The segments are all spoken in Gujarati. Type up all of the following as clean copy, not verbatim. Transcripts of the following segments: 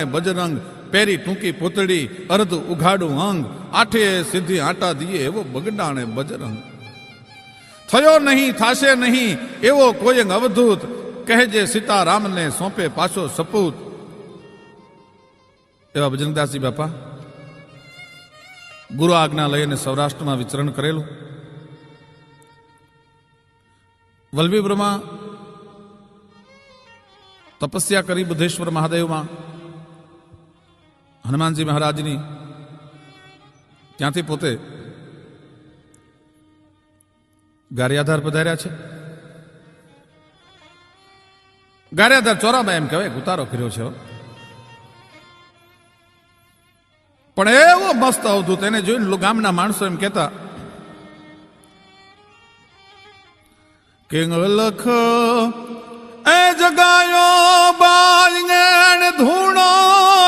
બજરંગ પેરી ટૂંકી પૂતળી અર્ધ ઉઘાડું અંગ આઠે સીધી આટા દીએ એવો બગડાણે બજરંગ થયો નહીં થાશે નહીં એવો કોઈ અવધૂત કહેજે સીતારામને સોંપે પાછો સપૂત એવા બજરંગદાસજી બાપા ગુરુ આજ્ઞા લઈને સૌરાષ્ટ્રમાં વિચરણ કરેલું. વલ્લભીપુરમાં તપસ્યા કરી બુદ્ધેશ્વર મહાદેવમાં હનુમાનજી મહારાજની ત્યાંથી પોતે ગારિયાધાર પધાર્યા છે. ગારિયાધાર ચોરામાં એમ કહેવાય ઉતારો કર્યો છે, પણ એવો મસ્ત અવધૂત એને જોઈને ગામના માણસો એમ કહેતા કે લખ એ જગાયો બાઈને ધૂણો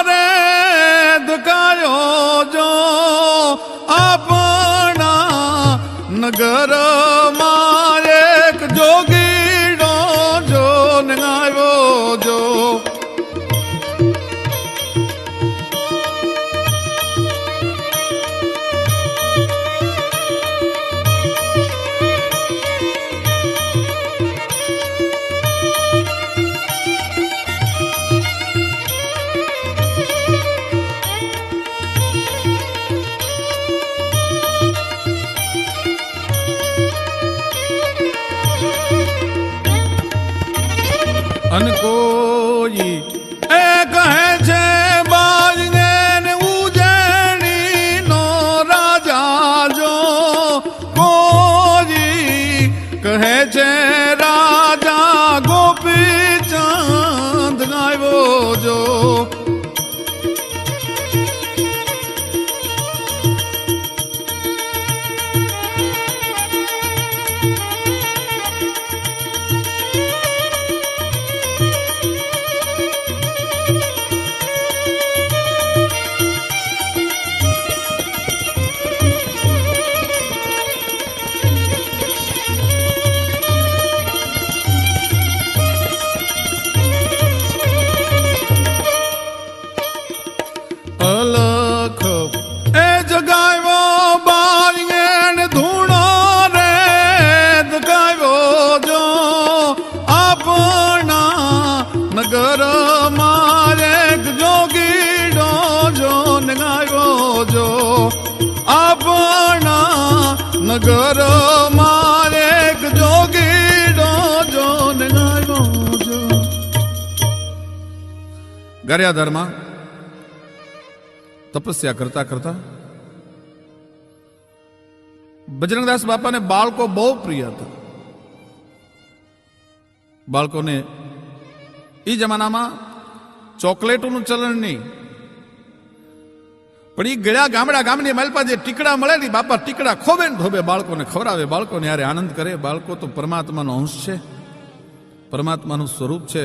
રે દુકાયો જો આપણા નગરમાં એક જોગીડો જો ને આવ્યો જો અન કોઈ એ કહે છે બાજને ઉજેણી નો રાજા જો કોઈ કહે છે રાજા ગોપી ચાંદ આવ્યો જો નગર મારે જોગીડો જો ને ગાયો જો. ગારિયાધારમાં તપસ્યા કરતા કરતા બજરંગદાસ બાપાને બાળકો બહુ પ્રિય હતા. બાળકોને એ જમાનામાં ચોકલેટોનું ચલણ નહીં, પણ એ ગળ્યા ગામની માલપા જે ટીકડા મળે ને બાપા ટીકડા ખોબે ને ધોબે બાળકોને ખવડાવે, બાળકોને યારે આનંદ કરે. બાળકો તો પરમાત્માનો અંશ છે, પરમાત્માનું સ્વરૂપ છે.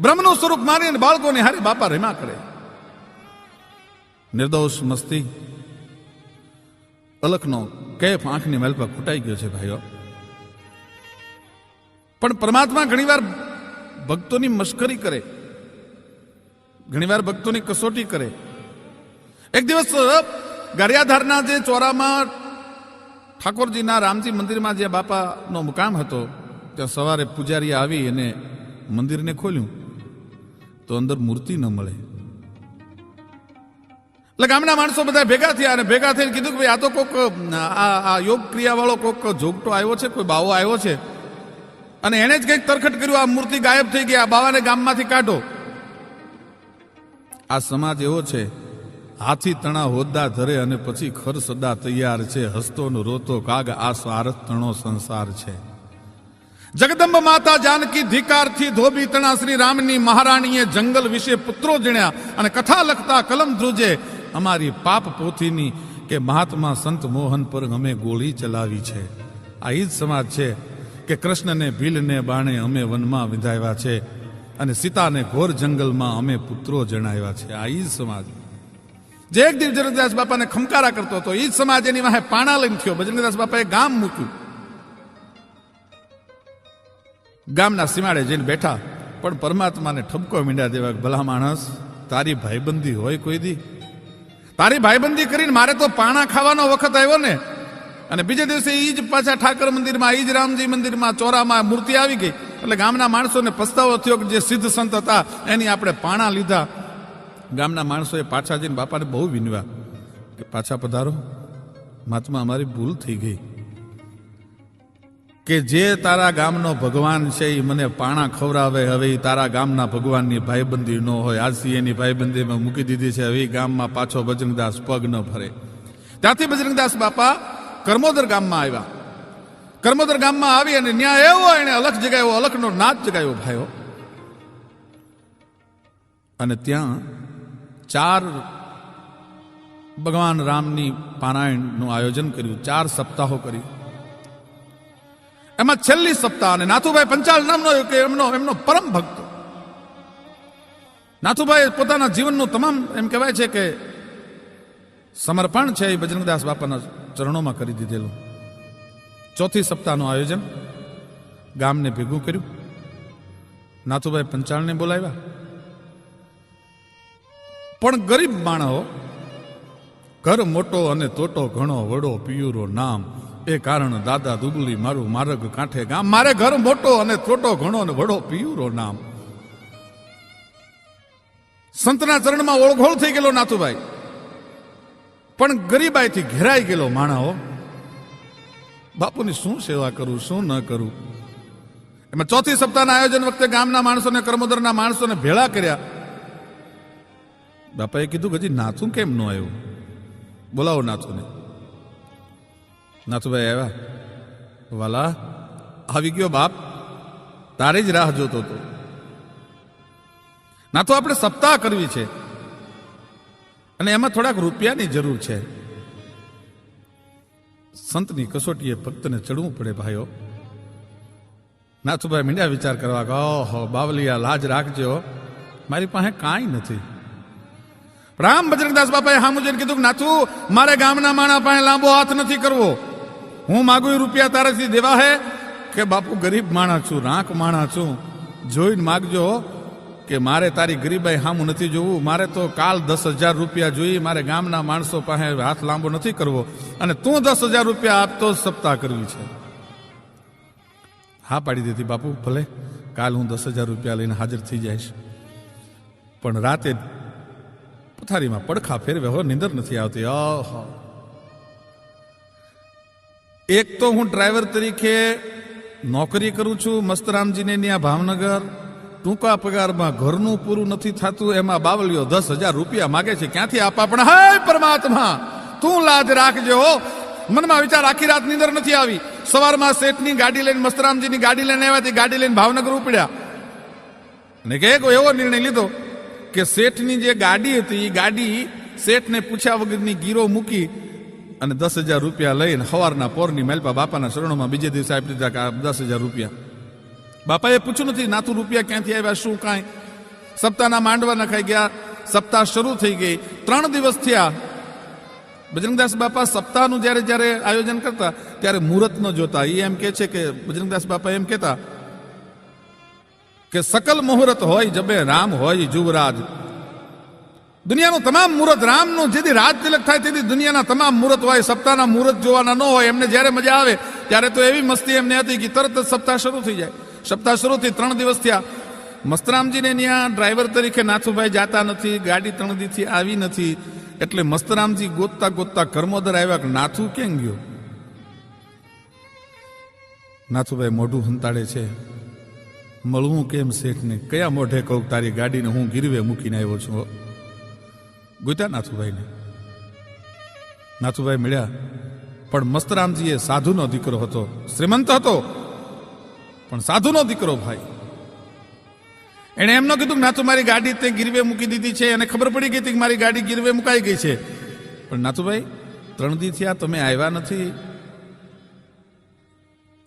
બ્રહ્મનું સ્વરૂપ માનીને બાળકોને હારે બાપા રેમા કરે. નિર્દોષ મસ્તી અલખનો કેફ આંખની માલપા ખૂટાઈ ગયો છે ભાઈઓ. પણ પરમાત્મા ઘણીવાર ભક્તોની મશ્કરી કરે, ઘણીવાર ભક્તોની કસોટી કરે. એક દિવસ ગારિયાધારના જે ચોરામાં ઠાકોરજીના રામજી મંદિરમાં જે બાપાનો મુકામ હતો ત્યાં સવારે પૂજારી આવી અને મંદિરને ખોલ્યું તો અંદર મૂર્તિ ન મળે. એટલે ગામના માણસો બધા ભેગા થયા અને ભેગા થઈને કીધું કે ભાઈ આ તો કોક આ યોગ ક્રિયા વાળો કોક જોગટો આવ્યો છે, કોઈ બાવો આવ્યો છે અને એને જ કંઈક તરખટ કર્યું, આ મૂર્તિ ગાયબ થઈ ગઈ, આ બાવાને ગામમાંથી કાઢો. આ સમાજ એવો છે, હાથી તણા હોદ્દા ધરે અને પછી ખર સદા તૈયાર છે, હસતો નો રોતો કાગ આ સ્વાર્થ તણો સંસાર છે. જગદંબ માતા જાનકી ધિકારથી ધોબી તણા શ્રી રામની મહારાણીએ જંગલ વિશે પુત્રો જણ્યા અને કથા લખતા કલમ ધ્રુજે અમારી પાપ પોથીની કે મહાત્મા સંત મોહન પર અમે ગોળી ચલાવી છે. આ ઈ જ સમાજ છે કે કૃષ્ણને ભીલને બાણે અમે વનમાં વિંધાવ્યા છે અને સીતાને ઘોર જંગલમાં અમે પુત્રો જણાવ્યા છે. આ ઈ જ સમાજ જે એક દિવસ બજરંગદાસ બાપાને ખમકારા કરતો હતો, એ જ સમાજ એની વાહે પાણા લઈને થયો. બજરંગદાસ બાપાએ ગામ મૂક્યું, ગામના સીમાડે જઈને બેઠા, પણ પરમાત્માને ઠપકો મીંડા દેવા ભલા માણસ તારી ભાઈબંધી હોય કોઈ દી? તારી ભાઈબંધી કરીને મારે તો પાણા ખાવાનો વખત આવ્યો ને, અને બીજે દિવસે ઈ જ પાછા ઠાકર મંદિરમાં, ઈ જ રામજી મંદિરમાં ચોરામાં મૂર્તિ આવી ગઈ. એટલે ગામના માણસોને પસ્તાવો થયો કે જે સિદ્ધ સંત હતા એની આપણે પાણા લીધા. ગામના માણસોએ પાછા જઈને બાપાને બહુ વિનવ્યા કે પાછા પધારો, મહાત્મા અમારી ભૂલ થઈ ગઈ કે જે તારા ગામનો ભગવાન છે એ મને પાણા ખવડાવે, હવે એ તારા ગામના ભગવાનની ભાઈબંધી ન હોય. આજથી એની ભાઈબંધીમાં મૂકી દીધી છે. હવે એ ગામમાં પાછો બજરંગદાસ પગ ન ફરે. ત્યાંથી બજરંગદાસ બાપા કર્મોદર ગામમાં આવ્યા. કર્મોદર ગામમાં આવી અને ન્યાય એવો એને અલખ જગાવ્યો, અલખનો નાદ જગાવ્યો ભાઈઓ. અને ત્યાં 4 ભગવાન રામની પારાયણનું આયોજન કર્યું. 4 સપ્તાહો કર્યું. એમાં છેલ્લી સપ્તાહ, અને નાથુભાઈ પંચાલ નામનો એમનો પરમ ભક્ત નાથુભાઈ પોતાના જીવનનું તમામ એમ કહેવાય છે કે સમર્પણ છે એ બજરંગદાસ બાપાના ચરણોમાં કરી દીધેલું. 4થી સપ્તાહનું આયોજન ગામને ભેગું કર્યું. નાથુભાઈ પંચાળને બોલાવ્યા. પણ ગરીબ માણસો, ઘર મોટો અને તોટો ઘણો, વડો પિયુરો નામ, એ કારણ દાદા દુબલી મારું માર્ગ કાંઠે ગામ. મારે ઘર મોટો અને તોટો ઘણો અને વડો પિયુરો નામ. સંતના ચરણમાં ઓળઘોળ થઈ ગયેલો નાથુભાઈ, પણ ગરીબાઈથી ઘેરાઈ ગયેલો માણસો. બાપુની શું સેવા કરું, શું ન કરું. એમાં 4થી સપ્તાહના આયોજન વખતે ગામના માણસોને, કર્મોદરના માણસોને ભેળા કર્યા. બાપાએ કીધું કે હજી નાથું કેમ ન આવ્યું? બોલાવો નાથુને. નાથુભાઈ આવ્યા. વાલા, આવી ગયો બાપ, તારે જ રાહ જોતો હતો. નાથુ, આપણે સપ્તાહ કરવી છે અને એમાં થોડાક રૂપિયાની જરૂર છે. સંતની કસોટીએ ભક્તને ચડવું પડે ભાઈઓ. નાથુભાઈ મીંડ્યા વિચાર કરવા કે ઓહો બાવલિયા, લાજ રાખજો, મારી પાસે કાંઈ નથી. રામ બજરંગદાસ બાપાએ હામું જોઈને કીધું કે નાથુ, મારે ગામના માણા પાસે લાંબો હાથ નથી કરવો. હું માગું રૂપિયા તારાથી દેવા હે કે બાપુ ગરીબ માણા છું, રાંક માણા છું, જોઈને માગજો કે મારે તારી ગરીબાઈ હામું નથી જોવું. મારે તો કાલ 10,000 રૂપિયા જોઈએ. મારે ગામના માણસો પાસે હાથ લાંબો નથી કરવો, અને તું 10,000 રૂપિયા આપતો સપ્તાહ કરવી છે. હા પાડી દીધી. બાપુ ભલે, કાલ હું 10,000 રૂપિયા લઈને હાજર થઈ જઈશ. પણ રાતે પથારીમાં પડખા ફેરવે હો, નીંદર નથી આવતી. એક તો હું ડ્રાઈવર તરીકે નોકરી કરું છું મસ્તરામજીને ત્યાં ભાવનગર. ટૂંકા પગારમાં ઘરનું પૂરું નથી થતું, એમાં બાવલીઓ 10,000 રૂપિયા માગે છે. ક્યાંથી આપવા? પણ હાય પરમાત્મા, તું લાજ રાખજો. મનમાં વિચાર, આખી રાત નીંદર નથી આવી. સવારમાં શેઠની ગાડી લઈને, મસ્તરામજીની ગાડી લઈને આવ્યા. તે ગાડી લઈને ભાવનગર ઉપડ્યા અને કે એવો નિર્ણય લીધો કે શેઠની જે ગાડી હતી એ ગાડી શેઠને પૂછ્યા વગરની ગીરો મૂકી અને 10,000 રૂપિયા લઈને સવારના પોરની મેલપા બાપાના શરણોમાં બીજે દિવસે આપી દીધા કે 10,000 રૂપિયા. બાપાએ પૂછ્યું નથી નાથુ રૂપિયા ક્યાંથી આવ્યા, શું કાંઈ. સપ્તાહના માંડવા નખાઈ ગયા. સપ્તાહ શરૂ થઈ ગઈ. 3 દિવસ થયા. બજરંગદાસ બાપા સપ્તાહનું જ્યારે આયોજન કરતા ત્યારે મુહૂર્ત ન જોતા. એ એમ કે છે કે બજરંગદાસ બાપા એમ કહેતા કે સકલ મુહૂર્ત હોય જબે રામ હોય જુવરાજ. દુનિયાનું તમામ મુહૂર્ત રામનું. જેથી રાજ તિલક થાય તેથી દુનિયાના તમામ મુહૂર્ત હોય. સપ્તાહના મુહૂર્ત જોવાના ન હોય. એમને જ્યારે મજા આવે ત્યારે તો એવી મસ્તી એમને હતી કે તરત જ સપ્તાહ શરૂ થઈ જાય. સપ્તાહ શરૂ થઈ 3 દિવસ થયા. મસ્તરામજીને ત્યાં ડ્રાઈવર તરીકે નાથુભાઈ જાતા નથી. ગાડી 3 દીથી આવી નથી. એટલે મસ્તરામજી ગોતતા ગોતતા કર્મોદર આવ્યા કે નાથુ કેમ ગયો? નાથુભાઈ મોઢું હંતાડે છે. મળવું કેમ શેઠને? કયા મોઢે કહું તારી ગાડીને હું ગીરવે મૂકીને આવ્યો છું? ગોત્યા નાથુભાઈને. નાથુભાઈ મળ્યા. પણ મસ્તરામજી એ સાધુનો દીકરો હતો, શ્રીમંત હતો, પણ સાધુનો દીકરો ભાઈ. એને એમ ન કીધું કે નાથુ મારી ગાડી તે ગીરવે મૂકી દીધી છે. એને ખબર પડી ગઈ હતી કે મારી ગાડી ગીરવે મુકાઈ ગઈ છે. પણ નાથુભાઈ 3 દી થયા તમે આવ્યા નથી.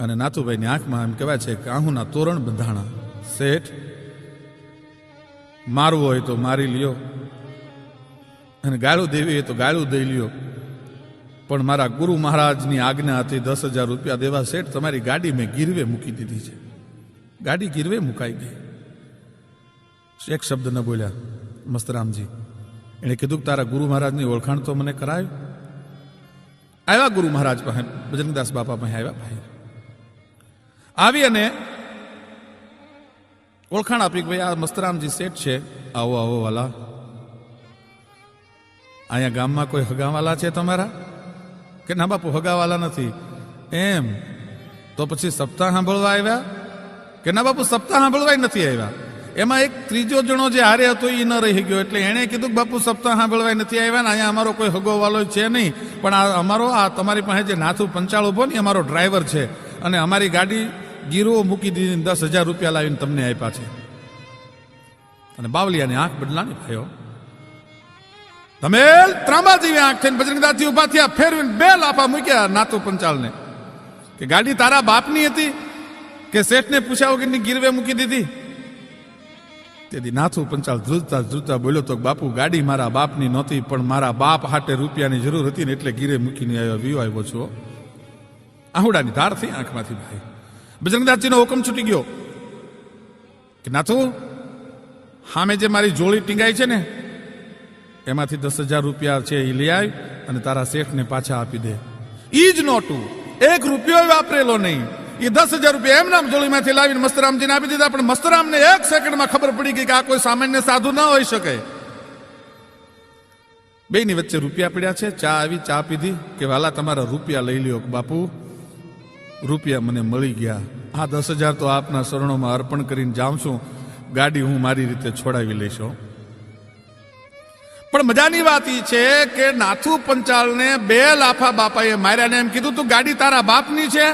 અને નાથુભાઈની આંખમાં એમ કહેવાય છે કે આહુના તોરણ બંધાણા. શેઠ, મારવું હોય તો મારી લ્યો અને ગાળું દેવી હોય તો ગાળું દઈ લ્યો, પણ મારા ગુરુ મહારાજની આજ્ઞા હતી 10,000 રૂપિયા દેવા. શેઠ, તમારી ગાડી મેં ગીરવે મૂકી દીધી છે. ગાડી ગીરવે મુકાઈ ગઈ. એક શબ્દ ન બોલ્યા. મસ્તરામજી. એણે કીધું કે તારા ગુરુ મહારાજની ઓળખાણ તો મને કરાવ્યું. આવ્યા ગુરુ મહારાજ પાસે, બજરંગદાસ બાપા પાસે આવ્યા. ભાઈ આવી અને ઓળખાણ આપી કે ભાઈ આ મસ્તરામજી શેઠ છે, આવો આવો વાલા. અહીંયા ગામમાં કોઈ હગાવાલા છે તમારા? કે ના બાપુ હગાવાલા નથી. એમ તો પછી સપ્તાહ સાંભળવા આવ્યા? કે ના બાપુ સપ્તાહ સાંભળવા નથી આવ્યા. એમાં એક ત્રીજો જણો જે હારે હતો એ ન રહી ગયો, એટલે એણે કીધું કે બાપુ સપ્તાહ સાંભળવા નથી આવ્યા ને અહીંયા અમારો કોઈ હગોવાલો છે નહીં, પણ આ અમારો આ તમારી પાસે જે નાથુ પંચાળ ઉભો ને અમારો ડ્રાઈવર છે, અને અમારી ગાડી ગીરો મૂકી દીધી, 10,000 રૂપિયા લાવીને તમને આપ્યા છે. અને બાવલિયાની આંખ બદલાની ભાઈઓ, તમે ત્રાંબા જેવી આંખ થઈને બજરંગદાસજી ઉભા થયા, ફેરવીને 2 લાફા મૂક્યા નાથુ પંચાળને કે ગાડી તારા બાપની હતી કે શેઠને પૂછ્યા વગરની ગીરવે મૂકી દીધી? તેથી નાથુ પંચાળ ધ્રુજતા ધ્રુજતા બોલ્યો તો બાપુ ગાડી મારા બાપની નહોતી, પણ મારા બાપ હાટે રૂપિયાની જરૂર હતી ને એટલે ગીરે મૂકીને આવ્યો છો. આહુડાની ધાર થઈ આંખમાંથી ભાઈ. બજરંગદાસજીનો હુકમ છૂટી ગયો કે નાથુ સામે જે મારી જોડી ટીંગાઈ છે ને એમાંથી 10,000 રૂપિયા છે એ લઈ આવી અને તારા શેઠને પાછા આપી દે. ઈ જ નોટું, 1 રૂપિયો વાપરેલો નહીં. એ 10,000 રૂપિયા એમ નામ જોડીમાંથી લાવીને મસ્તરામજીને આપી દીધા. પણ મસ્તરામને 1 સેકન્ડમાં ખબર પડી ગઈ કે આ કોઈ સામાન્ય સાધુ ન હોઈ શકે. બેની વચ્ચે રૂપિયા પડ્યા છે. ચા આવી, ચા પીધી કે વાલા તમારા રૂપિયા લઈ લ્યો. બાપુ રૂપિયા મને મળી ગયા, આ 10,000 તો આપના શરણોમાં અર્પણ કરીને જાઉં છું, ગાડી હું મારી રીતે છોડાવી લઈશો. પણ મજાની વાત એ છે કે નાથુ પંચાળને 2 લાફા બાપાએ માર્યા ને એમ કીધું તું ગાડી તારા બાપની છે?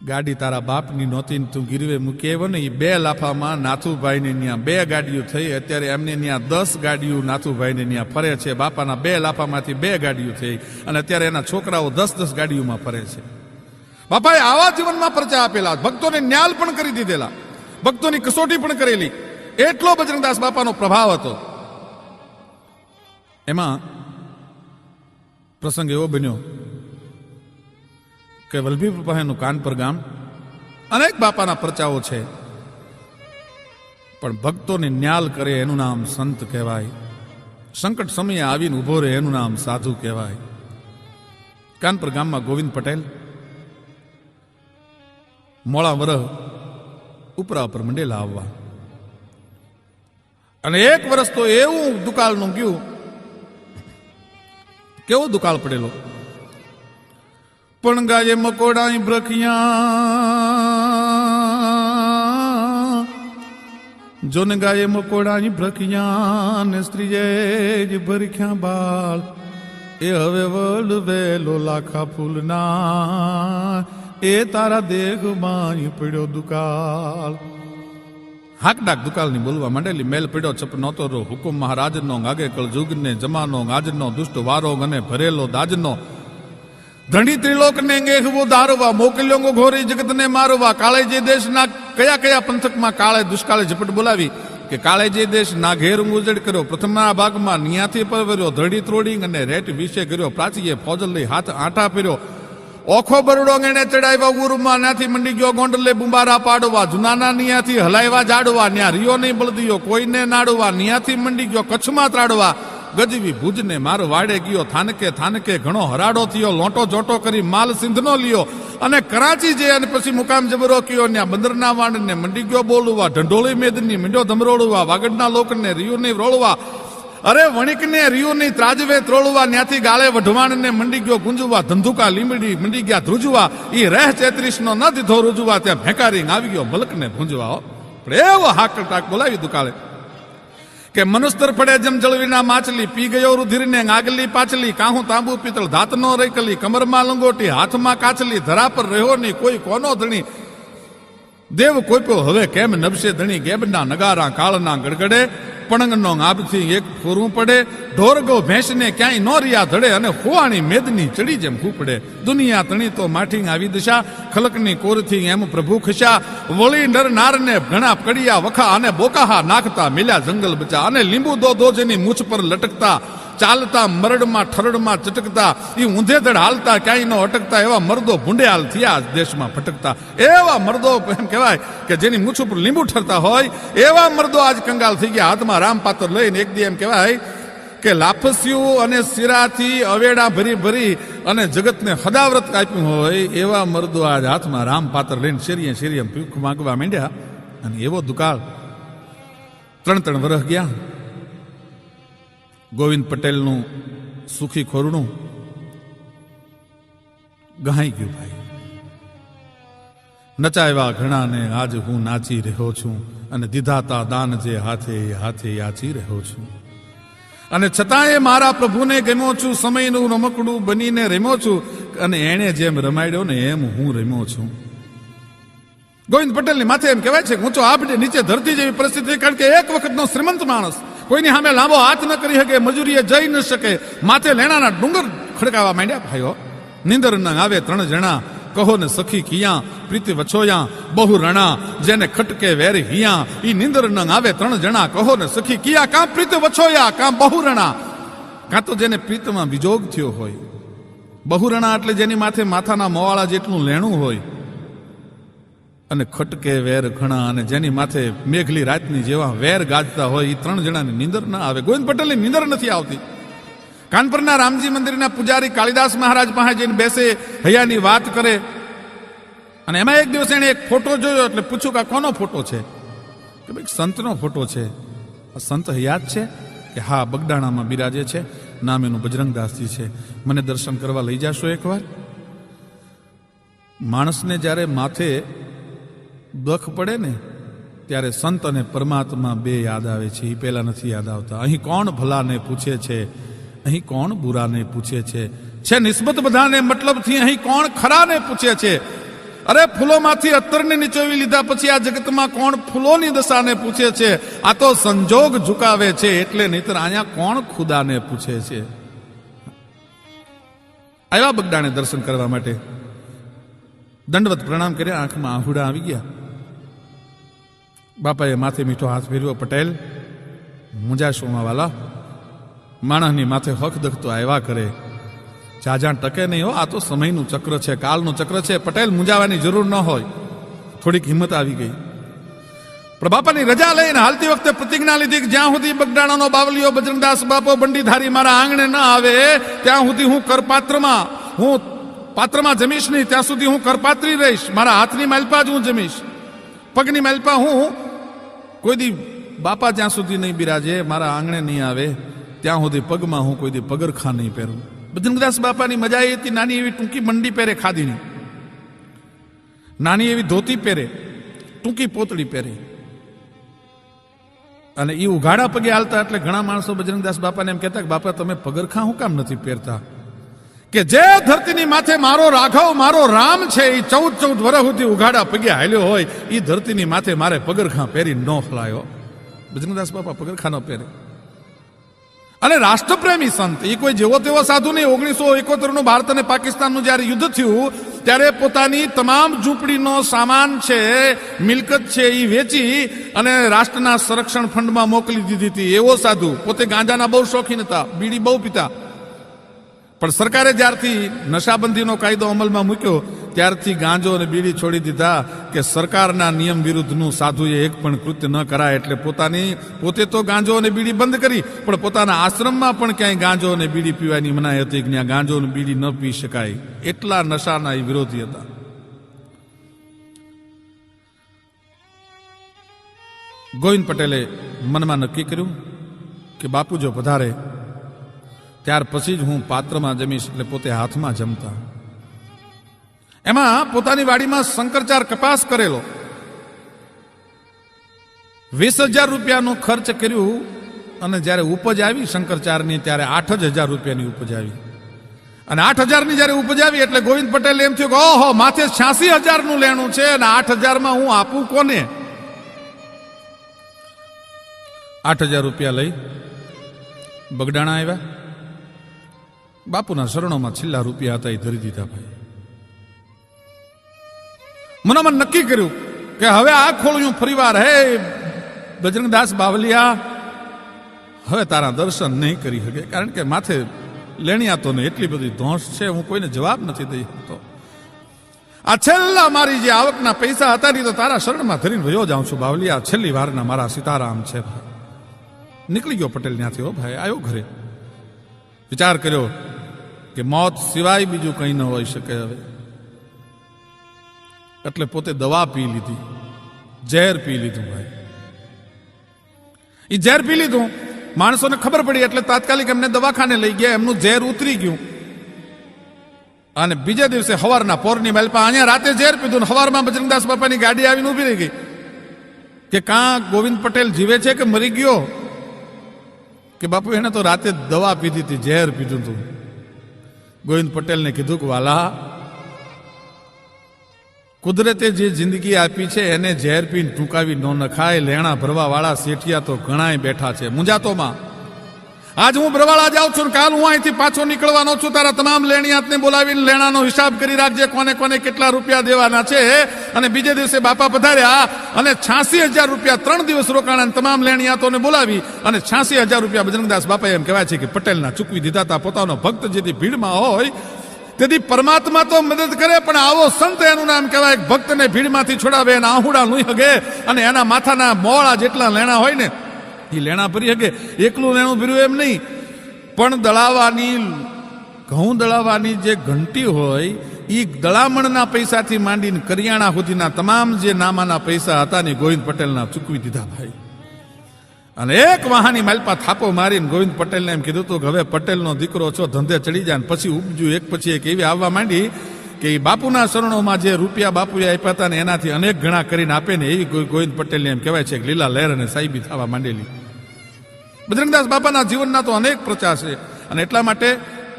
ગાડી તારા બાપની નહોતી, તું ગીરવે મૂકી આવ્યો ને. એ 2 લાફામાં નાથુભાઈને ત્યાં 2 ગાડીઓ થઈ. અત્યારે એમને ત્યાં 10 ગાડીઓ નાથુભાઈને ત્યાં ફરે છે. બાપાના 2 લાફામાંથી 2 ગાડીઓ થઈ અને અત્યારે એના છોકરાઓ 10-10 ગાડીઓમાં ફરે છે. બાપાએ આવા જીવનમાં પરચા આપેલા, ભક્તોને ન્યાલ પણ કરી દીધેલા, ભક્તોની કસોટી પણ કરેલી. એટલો બજરંગદાસ બાપાનો પ્રભાવ હતો. એમાં પ્રસંગ એવો બન્યો કે વલભીપુર પાસેનું કાનપર ગામ, અનેક બાપાના પરચાઓ છે, પણ ભક્તોને ન્યાલ કરે એનું નામ સંત કહેવાય. સંકટ સમયે આવીને ઉભો રહે એનું નામ સાધુ કહેવાય. કાનપર ગામમાં ગોવિંદ પટેલ મોળા વરહ ઉપરા ઉપર મંડેલા આવવા, અને 1 વર્ષ તો એવું દુકાળનું ગયું. કેવો દુકાળ પડેલો! પણ ગાયે મકોડાઈ ભ્રખિયા, જોને ગાયે મકોડાઈ ભ્રખિયા ને સ્ત્રીએ જ ભરખ્યા બાળ, એ હવે વલવેલો લાખા ફૂલના, એ તારા દેહમાં પડ્યો દુકાળ. હાકડાક દુકાળની બોલવા માંડેલી. મેલ પડ્યો છપ નહોતો રો, હુકુમ મહારાજનો, ગાગે કળ જુગને જમાનો, ગાજનો દુષ્ટ વારો અને ભરેલો દાજનો, ધણી ત્રિલોકને ગેહવો દારવા, મોકલ્યો ઘોરી જગતને મારવા. કાળે જે દેશના કયા કયા પંથકમાં કાળે દુષ્કાળે ઝપટ બોલાવી કે કાળે જે દેશ ના ઘેર ઉજડ કર્યો. પ્રથમના ભાગમાં નિયાથી પરવર્યો, ધડી ત્રોડી અને રેટ વિશે કર્યો. પ્રાચીએ ફોજલ લઈ હાથ આંટા ફેર્યો, ઓખો બરડો એને ચડાવ્યા ઉરમાં, ત્યાંથી મંડી ગયો ગોંડલે બુંબારા પાડવા. જુનાના નિયાથી હલાવ્યા જાડવા, ન્યા રિયો નહીં બળદિયો કોઈને નાડવા. નિયાથી મંડી ગયો કચ્છમાં ત્રાડવા, ગજવી ભુજને માર વાડે ગયો. થાનકે થાનકે ઘણો હરાડો થયો, લોટો જોટો કરી માલ સિંધનો લ્યો. અને કરાચી જે અને પછી મુકામ જબરો કયો, ત્યાં બંદરના વાંડને મંડી ગયો બોલવા. ઢંઢોળી મેદની મીંડો ધમરોળવા, વાગડના લોકને રિયો નહીં રોળવા. અરે વણિકને રિયુની ત્રાજવે ત્રોળવા, ત્યાંથી ગાળે વઢવાણને મંડી ગયો ગુંજવા. ધંધુકા લીમડી મંડી ગયા ધ્રુજવા, ઈ રેહ 33 નો ન દીધો રૂજવા. ત્યાં ભેંકારી આવી ગયો મલકને ભૂંજવા. પણ એવો હાકલ ટાક બોલાવી દુકાળે કે મનુસ્તર પડે જેમ જળવીના માછલી, પી ગયો રુધિરને આગલી પાછલી. કાહું તાંબુ પિત્તળ ધાતનો રેકલી, કમરમાં લંગોટી હાથમાં કાચલી. ધરા પર રહ્યો નહીં કોઈ કોનો ધણી, દેવ કોઈપો હવે કેમ નભશે ધણી. ગેબના નગારા કાળના ગડગડે, પણંગનો આબથી એક ફોરવું પડે. ઢોરગો ભેંસને ક્યાંય નો રિયા ધડે, અને ખોવાણી મેદની ચડી જેમ ખૂપડે. દુનિયા તણી તો માઠી આવી દશા, ખલકની કોરથી એમ પ્રભુ ખસ્યા. વળી નર નારને ઘણા કડિયા વખા, અને બોકાહા નાખતા મિલ્યા જંગલ બચા. અને લીંબુ દો જેની મૂછ પર લટકતા, ચાલતા મરડમાં ઠરડમાં ચટકતા, એ ઊંધેધડ હાલતા ક્યાંય ન અટકતા એવા મર્દો ભૂંડેહાલ થયા દેશમાં ભટકતા. એવા મર્દો એમ કહેવાય કે જેની મૂછ ઉપર લીંબુ ઠરતા હોય એવા મર્દો આજ કંગાલ થઈ ગયા. હાથમાં રામપાત્ર લઈને એક દી એમ કહેવાય કે લાફસ્યું અને શિરાથી અવેડા ભરી ભરી અને જગતને હદાવ્રત આપ્યું હોય એવા મર્દો આજ હાથમાં રામપાત્ર લઈને શેરીએ શેરીએ ભીખ માંગવા માંડ્યા. અને એવો દુકાળ 3 વર્ષ ગયા. ગોવિંદ પટેલનું સુખી ખોરણું ગહાઈ ગયું ભાઈ. નચાવ્યા ઘણાને આજ હું નાચી રહ્યો છું, અને દીધાતા દાન જે હાથે હાથે યાચી રહ્યો છું. અને છતાંય મારા પ્રભુને ગમ્યો છું, સમયનું રમકડું બનીને રમ્યો છું, અને એણે જેમ રમાડ્યો ને એમ હું રમ્યો છું. ગોવિંદ પટેલની માથે એમ કહેવાય છે કે ઊંચો આપડે નીચે ધરતી જેવી પરિસ્થિતિ. કારણ કે એક વખતનો શ્રીમંત માણસ કોઈની સામે લાંબો હાથ ન કરી શકે, મજૂરીએ જઈ ન શકે, માથે લેણાના ડુંગર ખડકાવા માંડ્યા. ભાઈઓ નિંદર ન આવે 3 જણા, કહો ને સખી કિયા, પ્રીતિ વછોયા બહુ રણા, જેને ખટકે વેર હિયા. ઈ નિંદર ન આવે 3 જણા, કહો ને સખી કિયા, કાં પ્રીતિ વછોયા કાં બહુ રણા. કાં તો જેને પ્રીતમાં વિજોગ થયો હોય. બહુ રણા એટલે જેની માથે માથાના મોવાળા જેટલું લેણું હોય, અને ખટકે વેર ઘણા, અને જેની માથે મેઘલી રાતની જેવા વેર ગાજતા હોય. એ 3 જણાની નીંદર ના આવે. ગોવિંદ પટેલની નીંદર નથી આવતી. કાનપુરના રામજી મંદિરના પૂજારી કાલિદાસ મહારાજ પાસે જઈને બેસે, હૈયાની વાત કરે. અને એમાં એક દિવસ એને એક ફોટો જોયો, એટલે પૂછ્યું કે આ કોનો ફોટો છે? કે ભાઈ સંતનો ફોટો છે. સંત હૈયા જ છે? કે હા, બગદાણામાં બિરાજે છે, નામ એનું બજરંગદાસજી છે. મને દર્શન કરવા લઈ જાશો એકવાર? માણસને જ્યારે માથે દુઃખ પડે ને ત્યારે સંત અને પરમાત્મા 2 યાદ આવે છે. એ પહેલા નથી યાદ આવતા. અહીં કોણ ભલાને પૂછે છે, અહીં કોણ બુરાને પૂછે છે નિસ્બત બધાને મતલબથી અહીં કોણ ખરાને પૂછે છે. અરે ફૂલોમાંથી અત્તરને નીચોવી લીધા પછી આ જગતમાં કોણ ફૂલોની દશાને પૂછે છે. આ તો સંજોગ ઝુકાવે છે એટલે, નહીતર અહીંયા કોણ ખુદાને પૂછે છે. આવ્યા બગદાણે દર્શન કરવા માટે. દંડવત પ્રણામ કર્યા, આંખમાં આહુડા આવી ગયા. બાપાએ માથે મીઠો હાથ ફેરવ્યો. પટેલ મુંજાશોમાં વાલા, માણસની માથે હક દખતો આવ્યા કરે, જાજાણ ટકે નહીં હો. આ તો સમયનું ચક્ર છે, કાળનું ચક્ર છે. પટેલ મુંજાવાની જરૂર ન હોય. થોડીક હિંમત આવી ગઈ. પણ બાપાની રજા લઈને હાલતી વખતે પ્રતિજ્ઞા લીધી કે જ્યાં સુધી બગદાણાનો બાવલીઓ બજરંગદાસ બાપો બંડીધારી મારા આંગણે ન આવે ત્યાં સુધી હું પાત્રમાં જમીશ નહીં. ત્યાં સુધી હું કરપાત્રી રહીશ. મારા હાથની માલપા જ હું જમીશ, પગની માલપા હું. કોઈ દી બાપા જ્યાં સુધી નહીં બિરાજે, મારા આંગણે નહીં આવે ત્યાં સુધી પગમાં હું કોઈ દી પગરખા નહીં પહેરું. બજરંગદાસ બાપાની મજા એ હતી, નાની એવી ટૂંકી મંડી પહેરે ખાદીની, નાની એવી ધોતી પહેરે, ટૂંકી પોતળી પહેરે, અને એ ઉઘાડા પગે હાલતા. એટલે ઘણા માણસો બજરંગદાસ બાપાને એમ કહેતા કે બાપા તમે પગરખા હું કામ નથી પહેરતા? કે જે ધરતીની માથે મારો રાઘવ મારો રામ છે એ 14 વર્ષ સુધી ઉઘાડા પગે હાલ્યો હોય, એ ધરતીની માથે મારે પગરખા પહેરી ન હલાયો. બજરંગદાસ બાપા પગરખા ન પહેરે. અને રાષ્ટ્રપ્રેમી સંત, એ કોઈ જેવો તેવો સાધુ નહીં. 1971 ભારત અને પાકિસ્તાનનું જયારે યુદ્ધ થયું ત્યારે પોતાની તમામ ઝૂંપડીનો સામાન છે, મિલકત છે, એ વેચી અને રાષ્ટ્રના સંરક્ષણ ફંડમાં મોકલી દીધી હતી. એવો સાધુ. પોતે ગાંજાના બહુ શોખીન હતા, બીડી બહુ પીતા. પણ સરકારે જ્યારથી નશાબંધીનો કાયદો અમલમાં મૂક્યો ત્યારથી ગાંજો અને બીડી છોડી દીધા. કે સરકારના નિયમ વિરુદ્ધનું સાધુએ એક પણ કૃત્ય ન કરાય. એટલે પોતે તો ગાંજો અને બીડી બંધ કરી, પણ પોતાના આશ્રમમાં પણ ક્યાંય ગાંજો અને બીડી પીવાની મનાઈ હતી કે ત્યાં ગાંજો અને બીડી ન પી શકાય. એટલા નશાના એ વિરોધી હતા. ગોવિંદ પટેલે મનમાં નક્કી કર્યું કે બાપુ જો પધારે ત્યાર પછી જ હું પાત્રમાં જમીશ. એટલે પોતે હાથમાં જમતા. એમાં પોતાની વાડીમાં શંકરચાર કપાસ કરેલો. 20,000 રૂપિયાનું ખર્ચ કર્યું. અને જ્યારે ઉપજ આવી શંકરચારની ત્યારે 8,000 રૂપિયાની ઉપજ આવી. અને 8,000ની જ્યારે ઉપજ આવી એટલે ગોવિંદ પટેલ એમ થયું કે ઓહો, માથે 86,000નું લેણું છે અને 8,000માં હું આપું કોને? 8,000 રૂપિયા લઈ બગદાણા આવ્યા. બાપુના શરણોમાં છેલ્લા રૂપિયા હતા એ ધરી દીધા. ભાઈ મનમાં નક્કી કર્યું કે હવે આ ખોળ્યું ફરીવાર. હે બજરંગદાસ બાવલિયા, હવે તારા દર્શન નહીં કરી શકે, કારણ કે માથે લેણિયાતોને એટલી બધી ધોંસ છે, હું કોઈને જવાબ નથી દઈ શકતો. આ છેલ્લા મારી જે આવકના પૈસા હતા ને તો તારા શરણમાં ધરીને વયો જાઉં છું બાવલી. આ છેલ્લી વારના મારા સીતારામ છે. નીકળી ગયો પટેલ ત્યાંથી. હો ભાઈ, આવ્યો ઘરે, વિચાર કર્યો કે મોત સિવાય બીજું કંઈ ન હોઈ શકે હવે. એટલે પોતે દવા પી લીધી, ઝેર પી લીધું. ભાઈ, એ ઝેર પી લીધું, માણસોને ખબર પડી એટલે તાત્કાલિક એમને દવાખાને લઈ ગયા. એમનું ઝેર ઉતરી ગયું અને બીજે દિવસે સવારના પોરની માલપા અહીંયા રાતે ઝેર પીધું ને સવારમાં બજરંગદાસ બાપાની ગાડી આવીને ઉભી રહી ગઈ કે કાં ગોવિંદ પટેલ જીવે છે કે મરી ગયો? કે બાપુ એને તો રાતે દવા પીધી હતી, ઝેર પીધું હતું. ગોવિંદ પટેલને કીધું કે વાલા, કુદરતે જે જિંદગી આપી છે એને ઝેર પીને ટૂંકાવી ન નખાય. લેણા ભરવા વાળા શેઠિયા તો ઘણાય બેઠા છે મુંજાતોમાં. આજ હું બરવાળા જાઉં છું, કાલ હું અહીંથી પાછો નીકળવાનો છું. તારા તમામ લેણિયાતને બોલાવીને લેણાનો હિસાબ કરી રાખજે, કોને કોને કેટલા રૂપિયા દેવાના છે. અને બીજે દિવસે બાપા પધાર્યા અને 86,000 રૂપિયા 3 દિવસ રોકાણા. તમામ લેણિયાતોને બોલાવી અને 86,000 રૂપિયા બજરંગદાસ બાપા એમ કહેવાય છે કે પટેલના ચૂકવી દીધા હતા. પોતાનો ભક્ત જેથી ભીડમાં હોય તેથી પરમાત્મા તો મદદ કરે, પણ આવો સંત એનું નામ કહેવાય. ભક્તને ભીડમાંથી છોડાવે, એના આહુડા લુઈ હગે અને એના માથાના મોળા જેટલા લેણા હોય ને એ લેણા ભરી હગે. એકલું લેણું ભર્યું એમ નહીં, પણ દળાવાની, ઘઉં દળાવાની જે ઘંટી હોય એ દળામણના પૈસાથી માંડીને કરિયાણા સુધીના તમામ જે નામાના પૈસા હતા ને ગોવિંદ પટેલના ચૂકવી દીધા. ભાઈ, અને એક વાહની માલપા થાપો મારીને ગોવિંદ પટેલને એમ કીધું હતું કે હવે પટેલનો દીકરો છો, ધંધે ચડી જાય. પછી ઉપજ્યું એક પછી એક એવી આવવા માંડી કે એ બાપુના શરણોમાં જે રૂપિયા બાપુએ આપ્યા હતા ને એનાથી અનેક ગણા કરીને આપે ને એવી ગોવિંદ પટેલને એમ કહેવાય છે કે લીલા લહેર અને સાહેબી થવા માંડેલી. બજરંગદાસ બાપાના જીવનના તો અનેક પ્રચાર છે અને એટલા માટે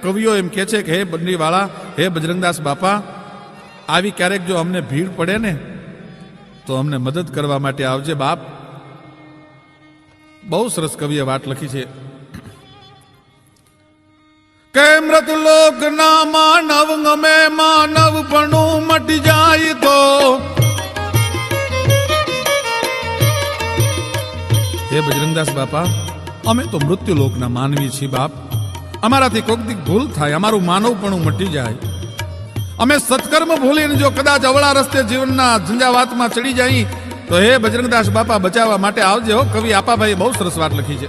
કવિઓ એમ કહે છે કે હે બંડીવાળા, હે બજરંગદાસ બાપા, આવી ક્યારેક જો અમને ભીડ પડે ને તો અમને મદદ કરવા માટે આવજે બાપ. બહુ સરસ કવિએ વાત લખી છે કે મૃત લોક ના માનવ ગમે, માનવ પણ મટી જાય તો. હે બજરંગદાસ બાપા, અમે તો મૃત્યુ લોકના માનવી છીએ બાપ. અમારાથી કોઈક દીક ભૂલ થાય, અમારું માનવ પણ મટી જાય. અમે સત્કર્મ ભૂલીને જો કદાચ અવળા રસ્તે જીવનના ઝંઝાવાતમાં ચડી જાય તો હે બજરંગદાસ બાપા બચાવવા માટે આવજે. હો, કવિ આપાભાઈ બહુ સરસ વાત લખી છે.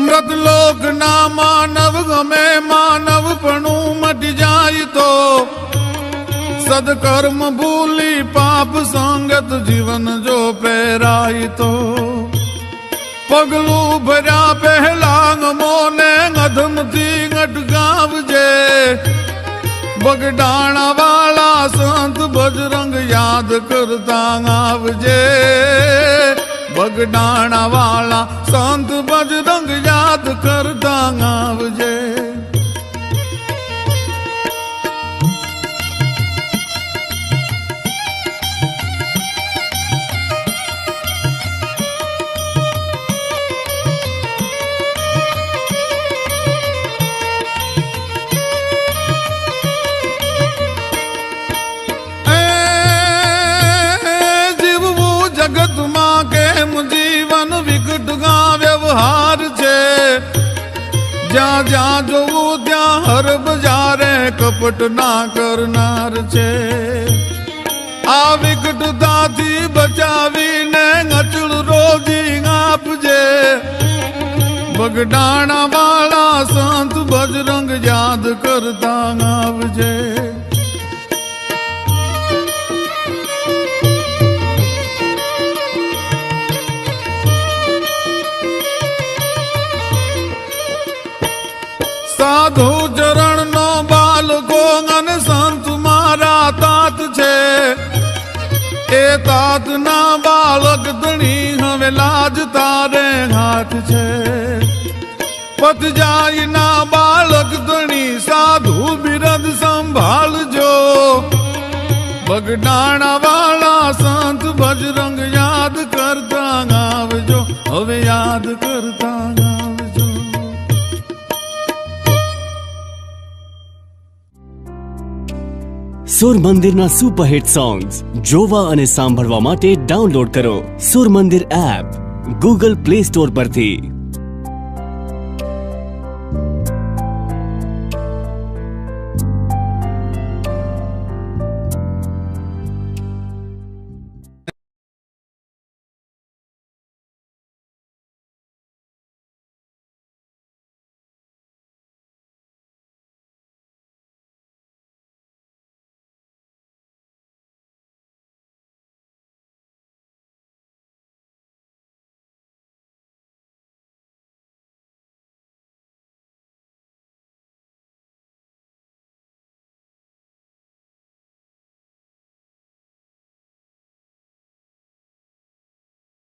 મૃત લોક ના માનવ ગમે, માનવ પણ મટી જાય તો. સદકર્મ ભૂલી પાપ સંગત જીવન જો પહેરાય તો. પગલું ભર્યા પહેલા મોને અધમથી અટકાવજે. બગડાણા વાળા સંત બજરંગ યાદ કરતા આવજે. બગડાણા વાળા સંત બજરંગ યાદ કરતા આવજે. જીવન વિકટ ગા વ્યવહાર છે. જ્યાં જ્યાં જોવું ત્યાં હર બજારે કપટ ના કરનાર છે. આ વિકટતાથી બચાવીને અચળ રોજી આપજે. બગડાણા વાળા સંત બજરંગ યાદ કરતા આવજે. સાધુ ચરણ નો બાલકો અને સંત મારા તાત છે. એ તાત ના બાળક ધણી હવે લાજ તારે હાથ છે. પત જાય ના બાળક ધણી સાધુ બિરદ સંભાળજો. બગડાણા વાળા સંત બજરંગ યાદ કરતા આવજો. હવે યાદ કરતા આવજો. સુર મંદિરના સુપરહિટ સોંગ્સ જોવા અને સાંભળવા માટે ડાઉનલોડ કરો સુર મંદિર એપ. ગૂગલ પ્લે સ્ટોર પરથી